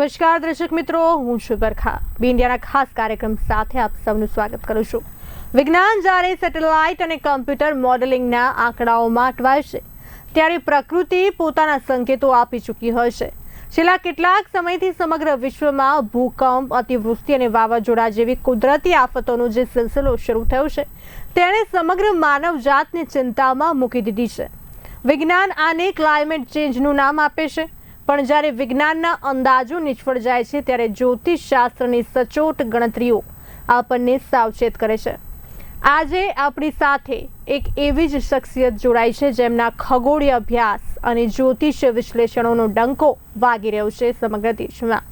નમસ્કાર દર્શક મિત્રો, હું છું બરખા. બી ઇન્ડિયાના ખાસ કાર્યક્રમ સાથે આપ સૌનું સ્વાગત કરું છું. વિજ્ઞાન જ્યારે સેટેલાઇટ અને કમ્પ્યુટર મોડેલિંગના આંકડાઓમાં અટવાય ત્યારે પ્રકૃતિ પોતાના સંકેતો આપી ચૂકી હોય છે. છેલ્લા કેટલાક સમયથી સમગ્ર વિશ્વમાં ભૂકંપ, અતિવૃષ્ટિ અને વાવાઝોડા જેવી કુદરતી આફતોનો જે સિલસિલો શરૂ થયો છે તેણે સમગ્ર માનવજાતને ચિંતામાં મૂકી દીધી છે. વિજ્ઞાન આને ક્લાઇમેટ ચેન્જનું નામ આપે છે, પણ જ્યારે વિજ્ઞાનના અંદાજો નિષ્ફળ જાય છે ત્યારે જ્યોતિષશાસ્ત્રની સચોટ ગણતરીઓ આપણને સાવચેત કરે છે. આજે આપણી સાથે એક એવી જ શખ્સિયત જોડાઈ છે જેમના ખગોળીય અભ્યાસ અને જ્યોતિષ વિશ્લેષણોનો ડંકો વાગી રહ્યો છે સમગ્ર દેશમાં.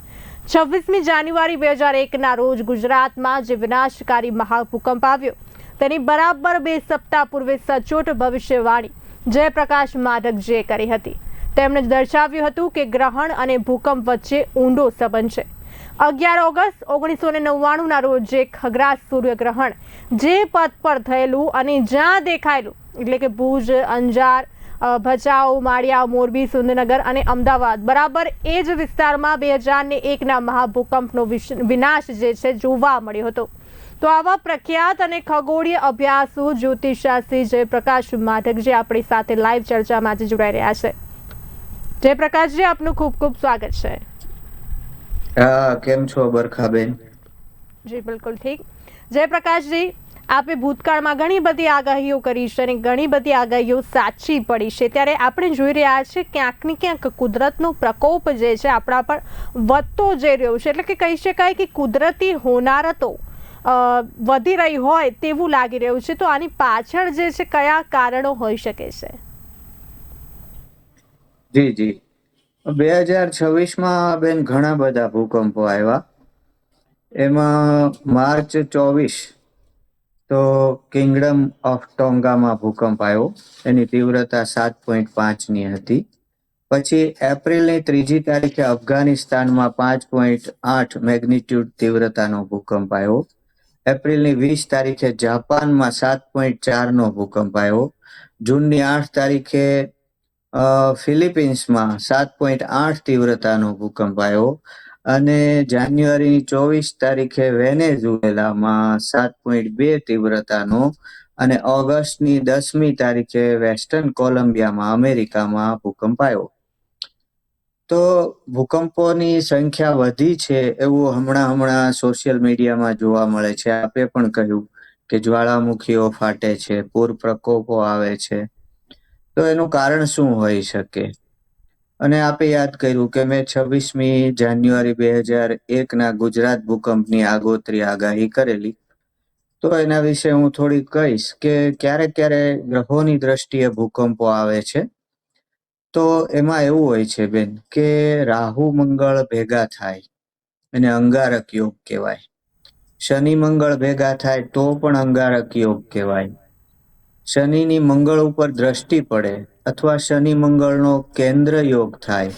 26મી જાન્યુઆરી 2001ના રોજ ગુજરાતમાં જે વિનાશકારી મહાભૂકંપ આવ્યો તેની બરાબર 2 સપ્તાહ પૂર્વે સચોટ ભવિષ્યવાણી જયપ્રકાશ માઢકજીએ કરી હતી. તેમણે દર્શાવ્યું હતું કે ગ્રહણ અને ભૂકંપ વચ્ચે ઊંડો સંબંધ છે. 11 ઓગસ્ટ 1999ના રોજ જે ખગ્રાસ સૂર્યગ્રહણ જે પથ પર થયેલું અને જ્યાં દેખાયેલું એટલે કે ભુજ, અંજાર, ભચાઉ, માળિયા, મોરબી, સુરેન્દ્રનગર અને અમદાવાદ બરાબર એ જ વિસ્તારમાં 2001ના મહાભૂકંપનો વિનાશ જે છે જોવા મળ્યો હતો. તો આવા પ્રખ્યાત અને ખગોળીય અભ્યાસુ જ્યોતિષશાસ્ત્રી જયપ્રકાશ માઢકજી આપણી સાથે લાઈવ ચર્ચામાં આજે જોડાઈ રહ્યા છે. જયપ્રકાશજી, આપનું ખૂબ ખૂબ સ્વાગત છે. કેમ છો બરખાબેન? જી બિલકુલ ઠીક. જયપ્રકાશજી, આપે ભૂતકાળમાં ઘણી બધી આગાહીઓ કરી છે અને ઘણી બધી આગાહીઓ સાચી પડી છે. ત્યારે આપણે જોઈ રહ્યા છીએ ક્યાંક ને ક્યાંક કુદરતનો પ્રકોપ જે છે આપણા પર વધતો જઈ રહ્યો છે. એટલે કે કહી શકાય કે કુદરતી હોનારતો વધી રહી હોય તેવું લાગી રહ્યું છે. તો આની પાછળ જે છે કયા કારણો હોઈ શકે છે? જી 2026માં બેન ઘણા બધા ભૂકંપો આવ્યા. એમાં માર્ચ 24 તો કિંગડમ ઓફ ટોંગામાં ભૂકંપ આવ્યો. એની તીવ્રતા 7.5ની હતી. પછી એપ્રિલની 3જી તારીખે અફઘાનિસ્તાનમાં 5.8 મેગ્નિટ્યુડ તીવ્રતાનો ભૂકંપ આવ્યો. એપ્રિલની 20 તારીખે જાપાનમાં 7.4નો ભૂકંપ આવ્યો. જૂનની 8 તારીખે ફિલિપિન્સમાં 7.8 તીવ્રતાનો ભૂકંપ આવ્યો અને જાન્યુઆરીની 24 તારીખે વેનેઝુએલામાં 7.2 તીવ્રતાનો અને ઓગસ્ટની 10મી તારીખે વેસ્ટર્ન કોલંબિયામાં અમેરિકામાં ભૂકંપ આવ્યો. તો ભૂકંપોની સંખ્યા વધી છે એવું હમણાં સોશિયલ મીડિયામાં જોવા મળે છે. આપે પણ કહ્યું કે જ્વાળામુખીઓ ફાટે છે, પૂર પ્રકોપો આવે છે. તો એનું કારણ શું હોઈ શકે? અને આપે યાદ કર્યું કે મેં 26મી જાન્યુઆરી 2001ના ગુજરાત ભૂકંપની આગોતરી આગાહી કરેલી. તો એના વિશે હું થોડી કહીશ કે ક્યારેક ગ્રહોની દ્રષ્ટિએ ભૂકંપો આવે છે. તો એમાં એવું હોય છે બેન કે રાહુ મંગળ ભેગા થાય અને અંગારક યોગ કહેવાય. શનિ મંગળ ભેગા થાય તો પણ અંગારક યોગ કહેવાય. શનિની મંગળ ઉપર દ્રષ્ટિ પડે અથવા શનિ મંગળનો કેન્દ્ર યોગ થાય,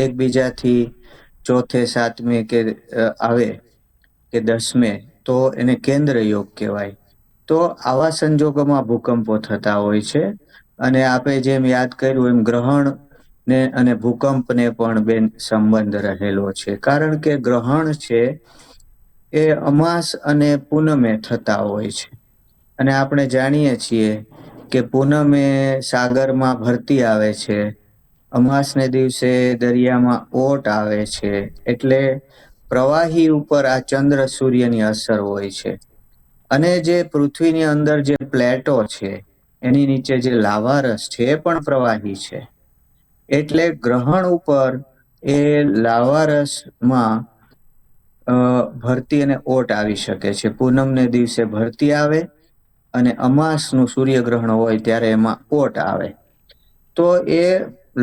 એકબીજાથી 4થે 7મે કે આવે કે 10મે, તો એને કેન્દ્ર યોગ કહેવાય. તો આવા સંજોગોમાં ભૂકંપો થતા હોય છે. અને આપણે જેમ યાદ કર્યું એમ ગ્રહણ ને અને ભૂકંપને પણ બેન સંબંધ રહેલો છે. કારણ કે ગ્રહણ છે એ અમાસ અને પૂનમે થતા હોય છે. અને આપણે જાણીએ છીએ કે પૂનમે સાગરમાં ભરતી આવે છે, અમાસને દિવસે દરિયામાં ઓટ આવે છે. એટલે પ્રવાહી ઉપર આ ચંદ્ર સૂર્યની અસર હોય છે. અને જે પૃથ્વીની અંદર જે પ્લેટો છે એની નીચે જે લાવારસ છે એ પણ પ્રવાહી છે. એટલે ગ્રહણ ઉપર એ લાવારસમાં ભરતી અને ઓટ આવી શકે છે. પૂનમને દિવસે ભરતી આવે અને અમાસનું સૂર્યગ્રહણ હોય ત્યારે એમાં ઓટ આવે. તો એ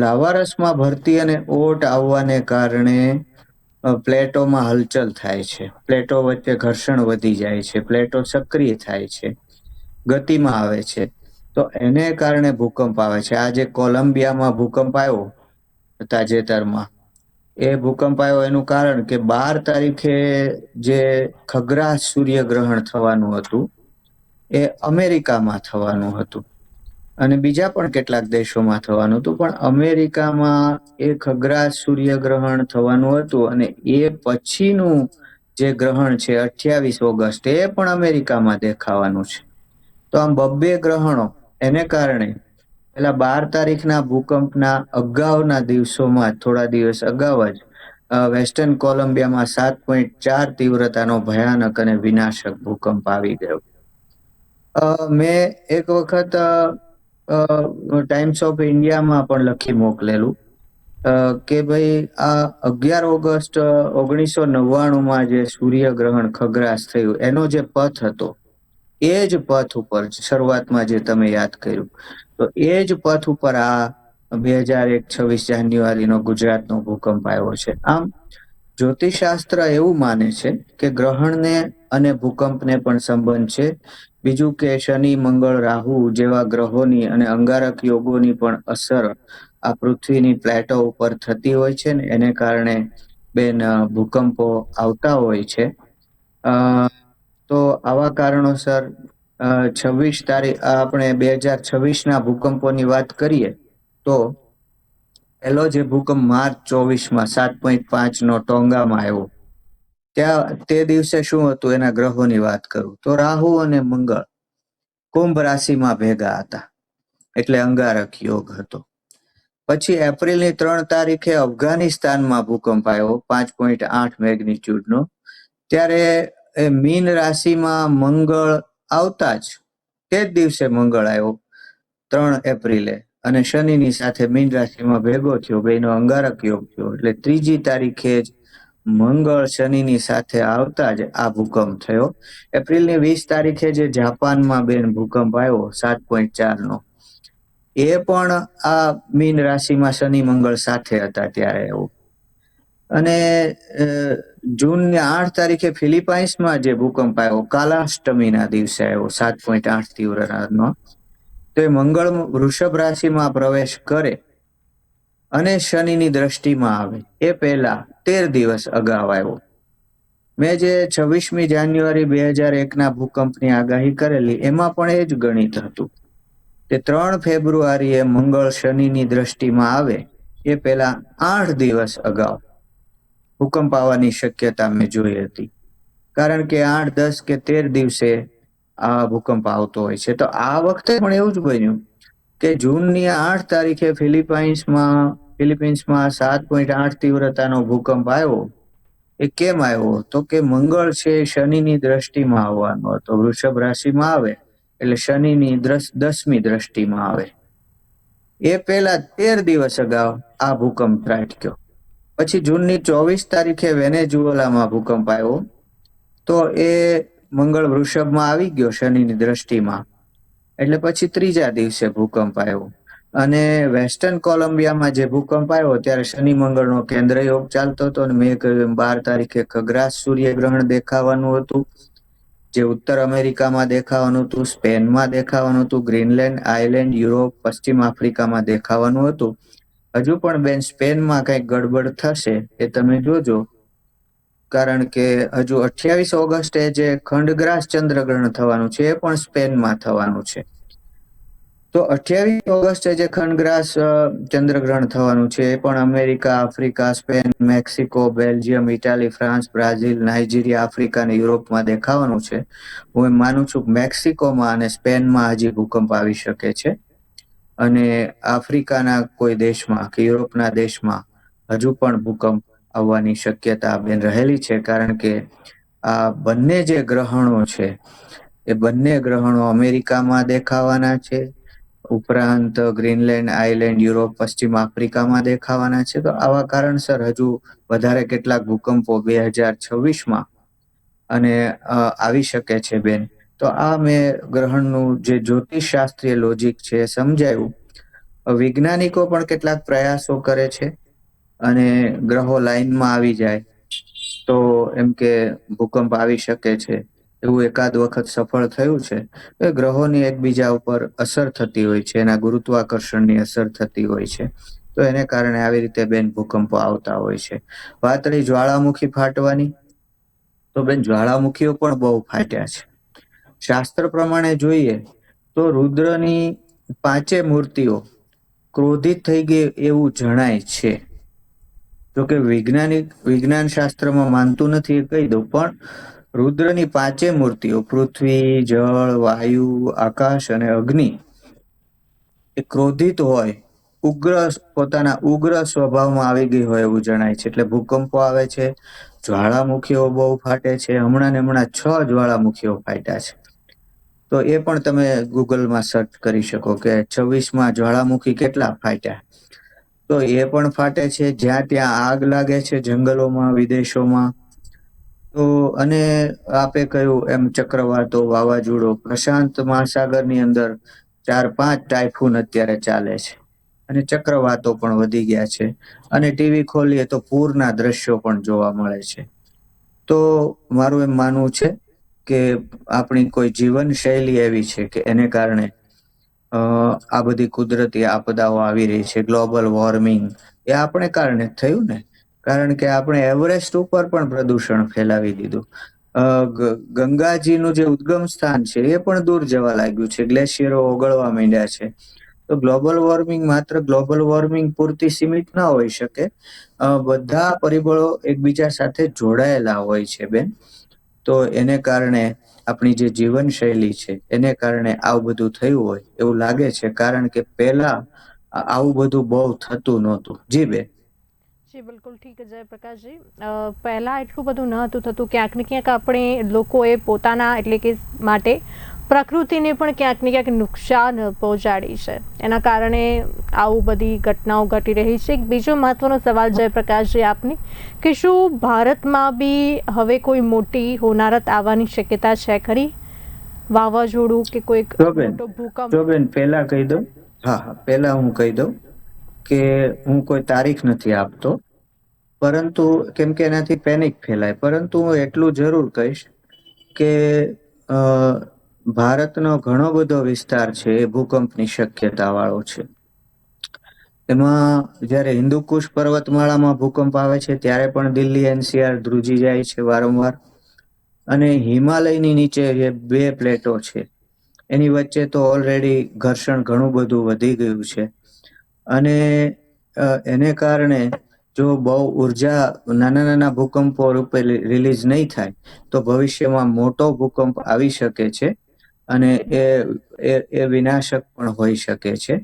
લાવારસમાં ભરતી અને ઓટ આવવાને કારણે પ્લેટોમાં હલચલ થાય છે. પ્લેટો વચ્ચે ઘર્ષણ વધી જાય છે, પ્લેટો સક્રિય થાય છે, ગતિમાં આવે છે. તો એને કારણે ભૂકંપ આવે છે. આ જે કોલંબિયામાં ભૂકંપ આવ્યો તાજેતરમાં, એ ભૂકંપ આવ્યો એનું કારણ કે 12 તારીખે જે ખગ્રાસ સૂર્યગ્રહણ થવાનું હતું એ અમેરિકામાં થવાનું હતું. અને બીજા પણ કેટલાક દેશોમાં થવાનું હતું, પણ અમેરિકામાં એ ખગ્રાસ સૂર્યગ્રહણ થવાનું હતું અને એ પછીનું જે ગ્રહણ છે 28 ઓગસ્ટ એ પણ અમેરિકામાં દેખાવાનું છે. તો આમ બબ્બે ગ્રહણો એને કારણે પેલા 12 તારીખના ભૂકંપના અગાઉના દિવસોમાં થોડા દિવસ અગાઉ જ વેસ્ટર્ન કોલંબિયામાં 7.4 તીવ્રતાનો ભયાનક અને વિનાશક ભૂકંપ આવી ગયો. મેં એક વખત ટાઈમ્સ ઓફ ઇન્ડિયામાં પણ લખી મોકલેલું કે ભાઈ આ 11 ઓગસ્ટ 1999માં જે સૂર્યગ્રહણ ખગ્રાસ થયું એનો જે પથ હતો એ જ પથ ઉપર શરૂઆતમાં જે તમે યાદ કર્યું, તો એ જ પથ ઉપર આ 2001 26 જાન્યુઆરીનો ગુજરાતનો ભૂકંપ આવ્યો છે. આમ જ્યોતિષશાસ્ત્ર એવું માને છે કે ગ્રહણને અને ભૂકંપને પણ સંબંધ છે. બીજું કે શનિ, મંગળ, રાહુ જેવા ગ્રહોની અને અંગારક યોગોની પણ અસર આ પૃથ્વીની પ્લેટો ઉપર થતી હોય છે ને એને કારણે બેન ભૂકંપો આવતા હોય છે. તો આવા કારણોસર 26 તારીખ આપણે 2026ના ભૂકંપોની વાત કરીએ તો પહેલો જે ભૂકંપ માર્ચ 24માં 7.5નો ટોંગામાં આવ્યો. ત્યાં તે દિવસે શું હતું એના ગ્રહોની વાત કરું તો રાહુ અને મંગળ કુંભ રાશિમાં ભેગા હતા, એટલે અંગારક યોગ હતો. પછી એપ્રિલની 3 તારીખે અફઘાનિસ્તાનમાં ભૂકંપ આવ્યો 5.8 મેગ્નિટ્યુડનો. ત્યારે એ મીન રાશિમાં મંગળ આવતા જ તે જ દિવસે મંગળ આવ્યો 3 એપ્રિલે અને શનિની સાથે મીન રાશિમાં ભેગો થયો, બેનો અંગારક યોગ થયો. એટલે 3જી તારીખે જ મંગળ શનિની સાથે આવતા જ આ ભૂકંપ થયો. એપ્રિલની 20 તારીખે જે જાપાનમાં બેન ભૂકંપ આવ્યો 7.4નો, એ પણ આ મીન રાશિમાં શનિ મંગળ સાથે હતા ત્યારે એવું. અને જૂનની 8 તારીખે ફિલિપાઈન્સમાં જે ભૂકંપ આવ્યો કાલાષ્ટમીના દિવસે આવ્યો 7.8 તીવ્રતાનો, તો એ મંગળ વૃષભ રાશિમાં પ્રવેશ કરે અને શનિની દ્રષ્ટિમાં આવે એ પહેલા 13 દિવસ અગાઉ આવ્યો. મેં જે 26મી જાન્યુઆરી 2001ના ભૂકંપની આગાહી કરેલી એમાં પણ એ જ ગણિત હતું કે 3 ફેબ્રુઆરીએ મંગળ શનિની દ્રષ્ટિમાં આવે એ પહેલા 8 દિવસ અગાઉ ભૂકંપ આવવાની શક્યતા મેં જોઈ હતી. કારણ કે 8, 10 કે 13 દિવસે આ ભૂકંપ આવતો હોય છે. તો આ વખતે પણ એવું જ બન્યું કે જૂનની 8 તારીખે ફિલિપાઈન્સમાં 7.8 તીવ્રતાનો ભૂકંપ આવ્યો. એ કેમ આવ્યો તો કે મંગળ છે શનિની દ્રષ્ટિમાં આવવાનો હતો, વૃષભ રાશિમાં આવે એટલે શનિની 10મી દ્રષ્ટિમાં આવે એ પહેલા 13 દિવસ અગાઉ આ ભૂકંપ ત્રાટક્યો. પછી જૂનની 24 તારીખે વેનેઝુએલામાં ભૂકંપ આવ્યો, તો એ મંગળ વૃષભમાં આવી ગયો શનિની દ્રષ્ટિમાં, એટલે પછી 3જા દિવસે ભૂકંપ આવ્યો. અને વેસ્ટર્ન કોલંબિયામાં જે ભૂકંપ આવ્યો ત્યારે શનિ મંગળનો કેન્દ્ર યોગ ચાલતો હતો અને મેં કહ્યું 12 તારીખે ખગ્રાસ સૂર્યગ્રહણ દેખાવાનું હતું, જે ઉત્તર અમેરિકામાં દેખાવાનું હતું, સ્પેનમાં દેખાવાનું હતું, ગ્રીનલેન્ડ, આઇલેન્ડ, યુરોપ, પશ્ચિમ આફ્રિકામાં દેખાવાનું હતું. હજુ પણ બેન સ્પેનમાં કંઈક ગડબડ થશે એ તમે જોજો, કારણ કે હજુ 28 ઓગસ્ટે જે ખંડગ્રાસ ચંદ્રગ્રહણ થવાનું છે એ પણ સ્પેનમાં થવાનું છે. તો 28 ઓગસ્ટે જે ખંડગ્રાસ ચંદ્રગ્રહણ થવાનું છે એ પણ America, Africa, Spain, Mexico, Belgium, Italy, France, Brazil, Nigeria, Africa અને યુરોપમાં દેખાવાનું છે. હું એમ માનું છું કે મેક્સિકોમાં અને સ્પેનમાં હજી ભૂકંપ આવી શકે છે અને આફ્રિકાના કોઈ દેશમાં કે યુરોપના દેશમાં હજુ પણ ભૂકંપ આવવાની શક્યતા બેન રહેલી છે. કારણ કે આ બંને જે ગ્રહણો છે એ બંને ગ્રહણો અમેરિકામાં દેખાવાના છે, ઉપરાંત ગ્રીનલેન્ડ, આઇલેન્ડ, યુરોપ, પશ્ચિમ આફ્રિકામાં દેખાવાના છે. તો આવા કારણસર હજુ વધારે કેટલાક ભૂકંપો 2026માં અને આવી શકે છે બેન. તો આ મેં ગ્રહણનું જે જ્યોતિષશાસ્ત્રીય લોજિક છે એ સમજાયું. વૈજ્ઞાનિકો પણ કેટલાક પ્રયાસો કરે છે અને ગ્રહો લાઈનમાં આવી જાય તો એમ કે ભૂકંપ આવી શકે છે એવું એકાદ વખત સફળ થયું છે. ગ્રહોની એકબીજા ઉપર અસર થતી હોય છે, એના ગુરુત્વાકર્ષણની અસર થતી હોય છે, તો એને કારણે આવી રીતે બેન ભૂકંપો આવતા હોય છે. વાત રહી જ્વાળામુખી ફાટવાની, તો બેન જ્વાળામુખીઓ પણ બહુ ફાટ્યા છે. શાસ્ત્ર પ્રમાણે જોઈએ તો રુદ્રની પાંચે મૂર્તિઓ ક્રોધિત થઈ ગઈ એવું જણાય છે. જોકે વિજ્ઞાન શાસ્ત્રમાં માનતું નથી એ કહી દઉં, પણ રુદ્રની પાંચે મૂર્તિઓ પૃથ્વી, જળ, વાયુ, આકાશ અને અગ્નિ એ ક્રોધિત હોય, પોતાના ઉગ્ર સ્વભાવમાં આવી ગઈ હોય એવું જણાય છે. એટલે ભૂકંપો આવે છે, જ્વાળામુખીઓ બહુ ફાટે છે. હમણાં ને હમણાં 6 જ્વાળામુખીઓ ફાટ્યા છે. તો એ પણ તમે ગૂગલમાં સર્ચ કરી શકો કે 26માં જ્વાળામુખી કેટલા ફાટ્યા. તો એ પણ ફાટે છે. જ્યાં ત્યાં આગ લાગે છે જંગલોમાં, વિદેશોમાં. તો અને આપે કહ્યું એમ ચક્રવાતો, વાવાઝોડો, પ્રશાંત મહાસાગરની અંદર 4-5 ટાયફૂન અત્યારે ચાલે છે. અને ચક્રવાતો પણ વધી ગયા છે. અને ટીવી ખોલીએ તો પૂરના દ્રશ્યો પણ જોવા મળે છે. તો મારું એમ માનવું છે કે આપણી કોઈ જીવન શૈલી એવી છે કે એને કારણે આ બધી કુદરતી આપદાઓ આવી રહી છે. ગ્લોબલ વોર્મિંગ એ આપણે કારણે જ થયું ને. કારણ કે આપણે એવરેસ્ટ ઉપર પણ પ્રદૂષણ ફેલાવી દીધું. ગંગાજીનું જે ઉદ્ગમ સ્થાન છે એ પણ દૂર જવા લાગ્યું છે. ગ્લેશિયરો ઓગળવા માંડ્યા છે. તો ગ્લોબલ વોર્મિંગ માત્ર ગ્લોબલ વોર્મિંગ પૂરતી સીમિત ના હોઈ શકે. બધા પરિબળો એકબીજા સાથે જોડાયેલા હોય છે બેન. તો એને કારણે આપણી જે જીવનશૈલી છે એને કારણે આવું બધું થયું હોય એવું લાગે છે. કારણ કે પહેલા આવું બધું બહુ થતું નહોતું. જી બેન. જી બિલકુલ ઠીક છે જયપ્રકાશજી. પહેલાં એટલું બધું ન હતું થતું. ક્યાંક ને ક્યાંક આપણે લોકોએ પોતાના એટલે કે માટે પ્રકૃતિને પણ ક્યાંક ને ક્યાંક નુકસાન પહોંચાડી છે. એના કારણે આવું બધી ઘટનાઓ ઘટી રહી છે. એક બીજો મહત્વનો સવાલ જયપ્રકાશજી આપને કે શું ભારતમાં બી હવે કોઈ મોટી હોનારત આવવાની શક્યતા છે ખરી? વાવાઝોડું કે કોઈ મોટો ભૂકંપ? જો બેન પહેલા કહી દઉં. હા, પહેલા હું કહી દઉં કે હું કોઈ તારીખ નથી આપતો, પરંતુ કેમ કે એનાથી પેનિક ફેલાય. પરંતુ હું એટલું જરૂર કહીશ કે ભારતનો ઘણો બધો વિસ્તાર છે એ ભૂકંપની શક્યતા વાળો છે. એમાં જ્યારે હિન્દુકુશ પર્વતમાળામાં ભૂકંપ આવે છે ત્યારે પણ દિલ્હી એનસીઆર ધ્રુજી જાય છે વારંવાર. અને હિમાલયની નીચે જે 2 પ્લેટો છે એની વચ્ચે તો ઓલરેડી ઘર્ષણ ઘણું બધું વધી ગયું છે. અને એને કારણે જો બહુ ઉર્જા નાના નાના ભૂકંપો રૂપે રિલીઝ નહીં થાય તો ભવિષ્યમાં મોટો ભૂકંપ આવી શકે છે. અને એ વિનાશક પણ હોઈ શકે છે.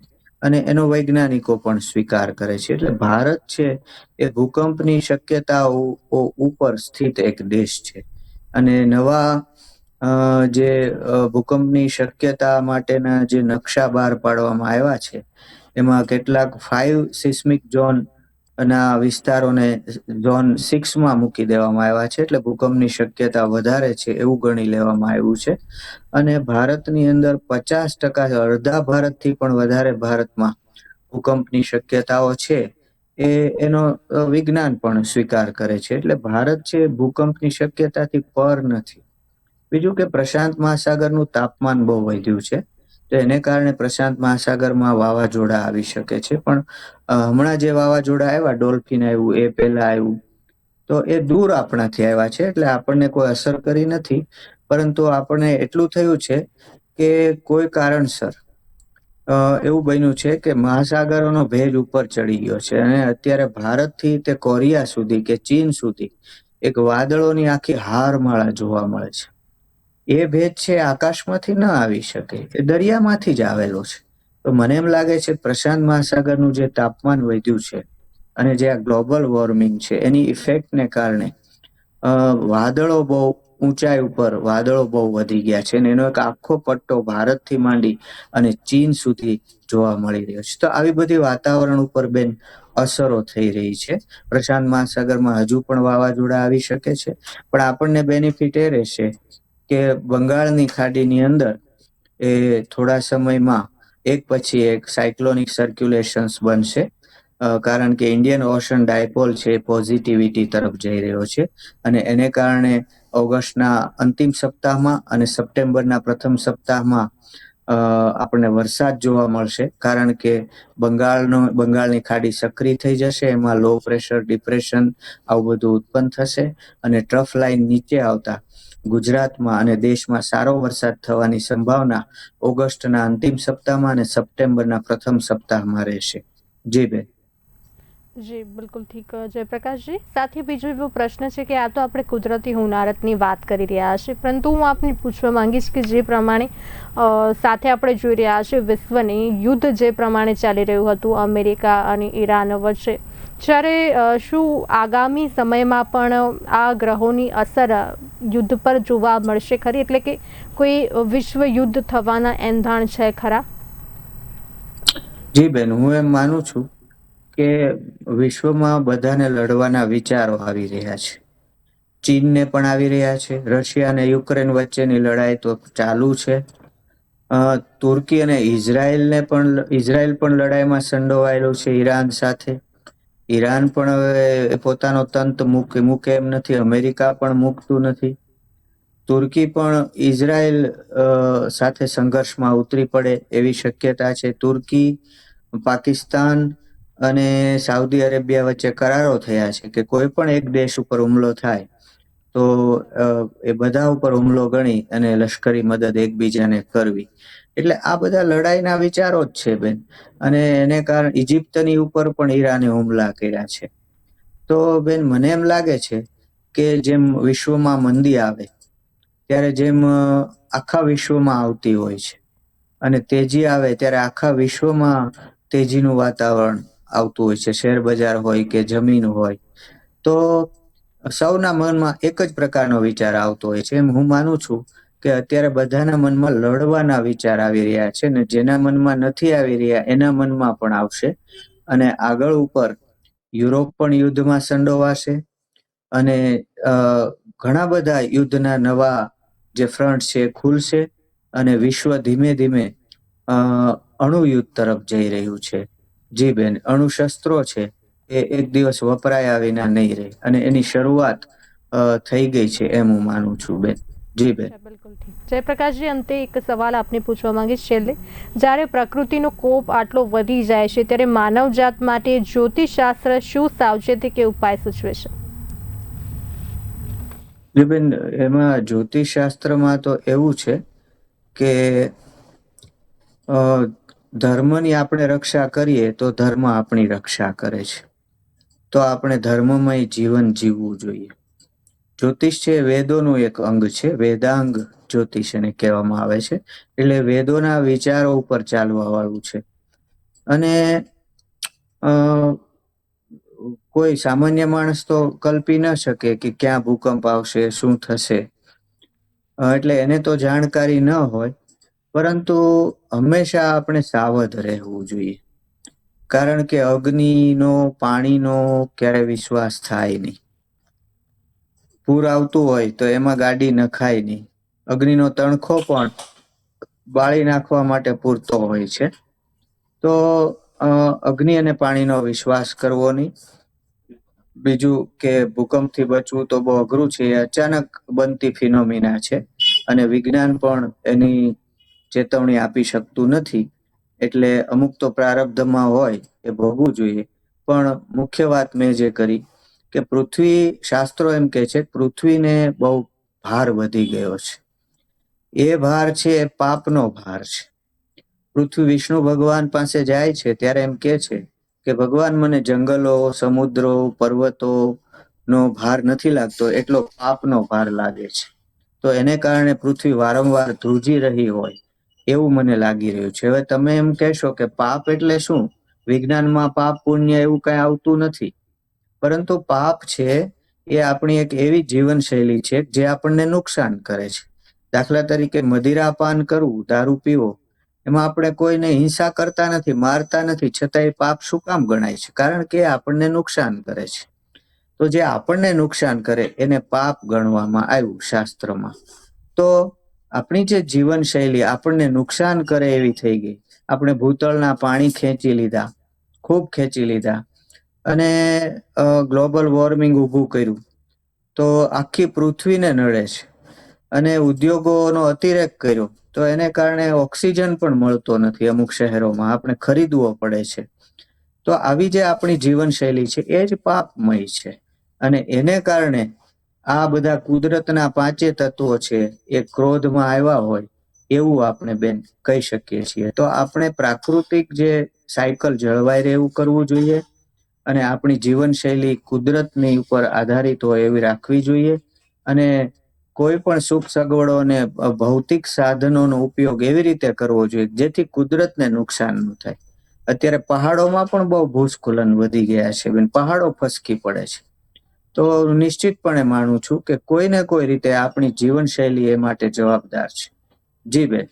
અને એનો વૈજ્ઞાનિકો પણ સ્વીકાર કરે છે. એટલે ભારત છે એ ભૂકંપની શક્યતાઓ ઉપર સ્થિત એક દેશ છે. અને નવા જે ભૂકંપની શક્યતા માટેના જે નકશા બહાર પાડવામાં આવ્યા છે એમાં કેટલાક 5 સિસ્મિક ઝોન ના વિસ્તારોને ઝોન 6માં મૂકી દેવામાં આવ્યા છે. એટલે ભૂકંપની શક્યતા વધારે છે એવું ગણી લેવામાં આવ્યું છે. અને ભારતની અંદર 50%, અડધા ભારતથી પણ વધારે ભારતમાં ભૂકંપની શક્યતાઓ છે એનો વિજ્ઞાન પણ સ્વીકાર કરે છે. એટલે ભારત છે ભૂકંપની શક્યતાથી પર નથી. બીજું કે પ્રશાંત મહાસાગરનું તાપમાન બહુ વધ્યું છે. તો એને કારણે પ્રશાંત મહાસાગરમાં વાવાઝોડા આવી શકે છે. પણ હમણાં જે વાવાઝોડા આવ્યા, ડોલ્ફિન આવ્યું, એ પહેલા આવ્યું, તો એ દૂર આપણાથી આવ્યા છે. એટલે આપણને કોઈ અસર કરી નથી. પરંતુ આપણને એટલું થયું છે કે કોઈ કારણસર એવું બન્યું છે કે મહાસાગરોનો ભેજ ઉપર ચડી ગયો છે. અને અત્યારે ભારતથી તે કોરિયા સુધી કે ચીન સુધી એક વાદળોની આખી હારમાળા જોવા મળે છે. એ ભેજ છે આકાશમાંથી ન આવી શકે, એ દરિયામાંથી જ આવેલો છે. તો મને એમ લાગે છે પ્રશાંત મહાસાગરનું જે તાપમાન વધ્યું છે અને જે આ ગ્લોબલ વોર્મિંગ છે એની ઇફેક્ટને કારણે વાદળો બહુ ઊંચાઈ ઉપર વાદળો બહુ વધી ગયા છે. અને એનો એક આખો પટ્ટો ભારતથી માંડી અને ચીન સુધી જોવા મળી રહ્યો છે. તો આવી બધી વાતાવરણ ઉપર બેન અસરો થઈ રહી છે. પ્રશાંત મહાસાગરમાં હજુ પણ વાવાઝોડા આવી શકે છે. પણ આપણને બેનિફિટ એ રહેશે કે બંગાળની ખાડીની અંદર એ થોડા સમયમાં એક પછી એક સાયક્લોનિક સર્ક્યુલેશન્સ બનશે. કારણ કે ઇન્ડિયન ઓશન ડાયપોલ છે એ પોઝિટિવિટી તરફ જઈ રહ્યો છે. અને એને કારણે ઓગસ્ટના અંતિમ સપ્તાહમાં અને સપ્ટેમ્બરના પ્રથમ સપ્તાહમાં આપણને વરસાદ જોવા મળશે, કારણ કે બંગાળની ખાડી સક્રિય થઈ જશે, એમાં લો પ્રેશર, ડિપ્રેશન આવું બધું ઉત્પન્ન થશે અને ટ્રફ લાઇન નીચે આવતા ગુજરાતમાં અને દેશમાં સારો વરસાદ થવાની સંભાવના ઓગસ્ટના અંતિમ સપ્તાહમાં અને સપ્ટેમ્બરના પ્રથમ સપ્તાહમાં રહેશે. જી બેન. જી બિલકુલ ઠીક જયપ્રકાશજી. સાથે બીજો એવો પ્રશ્ન છે કે આ તો આપણે કુદરતી હોનારતની વાત કરી રહ્યા છીએ, પરંતુ હું આપને પૂછવા માંગીશ કે જે પ્રમાણે સાથે આપણે જોઈ રહ્યા છીએ વિશ્વની યુદ્ધ જે પ્રમાણે ચાલી રહ્યું હતું અમેરિકા અને ઈરાન વચ્ચે, જ્યારે શું આગામી સમયમાં પણ આ ગ્રહોની અસર યુદ્ધ પર જોવા મળશે ખરી? એટલે કે કોઈ વિશ્વ યુદ્ધ થવાના એંધાણ છે ખરા? જી બેન, હું એમ માનું છું કે વિશ્વમાં બધાને લડવાના વિચારો આવી રહ્યા છે. ચીનને પણ આવી રહ્યા છે. રશિયા અને યુક્રેન વચ્ચેની લડાઈ તો ચાલુ છે. તુર્કી અને ઇઝરાયલ પણ લડાઈમાં સંડોવાયેલું છે ઈરાન સાથે. ઈરાન પણ હવે પોતાનો તંત મૂકે એમ નથી, અમેરિકા પણ મૂકતું નથી. તુર્કી પણ ઇઝરાયલ સાથે સંઘર્ષમાં ઉતરી પડે એવી શક્યતા છે. તુર્કી, પાકિસ્તાન અને સાઉદી અરેબિયા વચ્ચે કરારો થયા છે કે કોઈ પણ એક દેશ ઉપર હુમલો થાય તો એ બધા ઉપર હુમલો ગણી અને લશ્કરી મદદ એકબીજાને કરવી. એટલે આ બધા લડાઈના વિચારો જ છે બેન. અને એને કારણે ઇજિપ્તની ઉપર પણ ઈરાને હુમલા કર્યા છે. તો બેન, મને એમ લાગે છે કે જેમ વિશ્વમાં મંદી આવે ત્યારે જેમ આખા વિશ્વમાં આવતી હોય છે અને તેજી આવે ત્યારે આખા વિશ્વમાં તેજીનું વાતાવરણ આવતું હોય છે, શેર બજાર હોય કે જમીન હોય, તો સૌના મનમાં એક જ પ્રકારનો વિચાર આવતો હોય છે. એમ હું માનું છું કે અત્યારે બધાના મનમાં લડવાના વિચાર આવી રહ્યા છે, ને જેના મનમાં નથી આવી રહ્યા એના મનમાં પણ આવશે. અને આગળ ઉપર યુરોપ પણ યુદ્ધમાં સંડોવાશે અને ઘણા બધા યુદ્ધના નવા જે ફ્રન્ટ છે ખુલશે અને વિશ્વ ધીમે ધીમે અણુ યુદ્ધ તરફ જઈ રહ્યું છે. જી બેન, અણુશસ્ત્રો છે એ એક દિવસ વપરાયા વિના નહીં રહે અને એની શરૂઆત થઈ ગઈ છે એમ હું માનું છું બેન. જી બેન. બિલકુલ ઠીક. જયપ્રકાશજી, અંતે એક સવાલ આપને પૂછવા માંગીશ છેલ્લે. જ્યારે પ્રકૃતિનો કોપ આટલો વધી જાય છે ત્યારે માનવજાત માટે જ્યોતિષશાસ્ત્ર શું સાવચેતી કે ઉપાય સૂચવે છે? જી બેન, એમાં જ્યોતિષશાસ્ત્રમાં તો એવું છે કે ધર્મની આપણે રક્ષા કરીએ તો ધર્મ આપણી રક્ષા કરે છે. તો આપણે ધર્મમય જીવન જીવવું જોઈએ. જ્યોતિષ છે વેદોનું એક અંગ છે, વેદાંગ જ્યોતિષ એને કહેવામાં આવે છે. એટલે વેદોના વિચારો ઉપર ચાલવા વાળું છે. અને કોઈ સામાન્ય માણસ તો કલ્પી ન શકે કે ક્યાં ભૂકંપ આવશે, શું થશે. એટલે એને તો જાણકારી ન હોય, પરંતુ હંમેશા આપણે સાવધ રહેવું જોઈએ. કારણ કે અગ્નિનો, પાણીનો ક્યારે વિશ્વાસ થાય નહીં. પૂર આવતું હોય તો એમાં ગાડી નખાય નહીં. અગ્નિનો તણખો પણ બાળી નાખવા માટે પૂરતો હોય છે. તો અગ્નિ અને પાણીનો વિશ્વાસ કરવો નહીં. બીજું કે ભૂકંપથી બચવું તો બહુ અઘરું છે. એ અચાનક બનતી ફિનોમિના છે અને વિજ્ઞાન પણ એની ચેતવણી આપી શકતું નથી. એટલે અમુક તો પ્રારબ્ધમાં હોય એ ભોગવું જોઈએ. પણ મુખ્ય વાત મેં જે કરી કે પૃથ્વી, શાસ્ત્રો એમ કે છે પૃથ્વીને બહુ ભાર વધી ગયો છે. એ ભાર છે એ પાપનો ભાર છે. પૃથ્વી વિષ્ણુ ભગવાન પાસે જાય છે ત્યારે એમ કે છે કે ભગવાન, મને જંગલો, સમુદ્રો, પર્વતો નો ભાર નથી લાગતો, એટલો પાપનો ભાર લાગે છે. તો એને કારણે પૃથ્વી વારંવાર ધ્રુજી રહી હોય એવું મને લાગી રહ્યું છે. હવે તમે એમ કહેશો કે પાપ એટલે શું? વિજ્ઞાનમાં પાપ પુણ્ય એવું કઈ આવતું નથી. પરંતુ પાપ છે એ આપણી એક એવી જીવનશૈલી છે જે આપણને નુકસાન કરે છે. દાખલા તરીકે મદિરાપાન કરવું, દારૂ પીવો, એમાં આપણે કોઈને હિંસા કરતા નથી, મારતા નથી, છતાં એ પાપ શું કામ ગણાય છે? કારણ કે આપણને નુકસાન કરે છે. તો જે આપણને નુકસાન કરે એને પાપ ગણવામાં આવ્યું શાસ્ત્રમાં. તો આપણી જે જીવનશૈલી આપણને નુકસાન કરે એવી થઈ ગઈ. આપણે ભૂતળના પાણી ખેંચી લીધા, ખૂબ ખેંચી લીધા, અને ગ્લોબલ વોર્મિંગ ઊભું કર્યું તો આખી પૃથ્વીને નડે છે. અને ઉદ્યોગોનો અતિરેક કર્યો તો એને કારણે ઓક્સિજન પણ મળતો નથી. અમુક શહેરોમાં આપણે ખરીદવો પડે છે. તો આવી જે આપણી જીવનશૈલી છે એ જ પાપમય છે, અને એને કારણે આ બધા કુદરતના પાંચે તત્વો છે એ ક્રોધમાં આવ્યા હોય એવું આપણે બેન કહી શકીએ છીએ. તો આપણે પ્રાકૃતિક જે સાયકલ જળવાઈ રહે એવું કરવું જોઈએ, અને આપણી જીવનશૈલી કુદરતની ઉપર આધારિત હોય એવી રાખવી જોઈએ, અને કોઈ પણ સુખ સગવડો અને ભૌતિક સાધનોનો ઉપયોગ એવી રીતે કરવો જોઈએ જેથી કુદરતને નુકસાન ન થાય. અત્યારે પહાડોમાં પણ બહુ ભૂસ્ખલન વધી ગયા છે બેન, પહાડો ફસકી પડે છે. તો નિશ્ચિતપણે માનું છું કે કોઈ ને કોઈ રીતે આપણી જીવનશૈલી એ માટે જવાબદાર છે. જી બેન.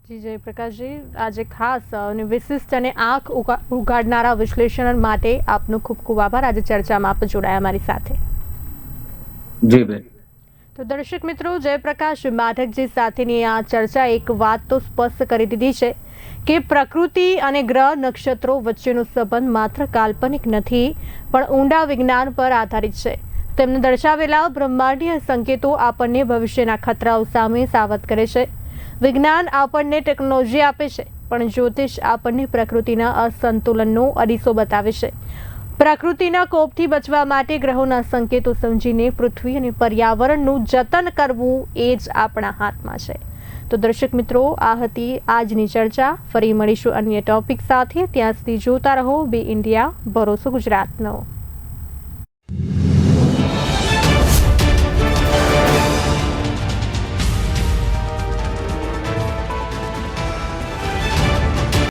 જી જયપ્રકાશજી, આજે ખાસ અને વિશિષ્ટ અને આંખ ઉગાડનારા વિશ્લેષણ માટે આપનો ખૂબ ખૂબ આભાર. આજે ચર્ચામાં આપ જોડાયા અમારી સાથે. જી બેન. તો દર્શક મિત્રો, જયપ્રકાશ માઢકજી સાથેની આ ચર્ચા એક વાત તો સ્પષ્ટ કરી દીધી છે કે પ્રકૃતિ અને ગ્રહ નક્ષત્રો વચ્ચેનો સંબંધ માત્ર કાલ્પનિક નથી પણ ઊંડા વિજ્ઞાન પર આધારિત છે. તેમને દર્શાવેલા બ્રહ્માંડીય સંકેતો આપણને ભવિષ્યના ખતરાઓ સામે સાવધ કરે છે. વિજ્ઞાન આપણને ટેકનોલોજી આપે છે, પણ જ્યોતિષ આપણને પ્રકૃતિના અસંતુલનનો અરીસો બતાવે છે. પ્રકૃતિના કોપથી બચવા માટે ગ્રહોના સંકેતો સમજીને પૃથ્વી અને પર્યાવરણનું જતન કરવું એ જ આપણા હાથમાં છે. તો દર્શક મિત્રો, આ હતી આજની ચર્ચા. ફરી મળીશું અન્ય ટોપિક સાથે. ત્યાં સુધી જોતા રહો બે ઇન્ડિયા, ભરોસો ગુજરાતનો.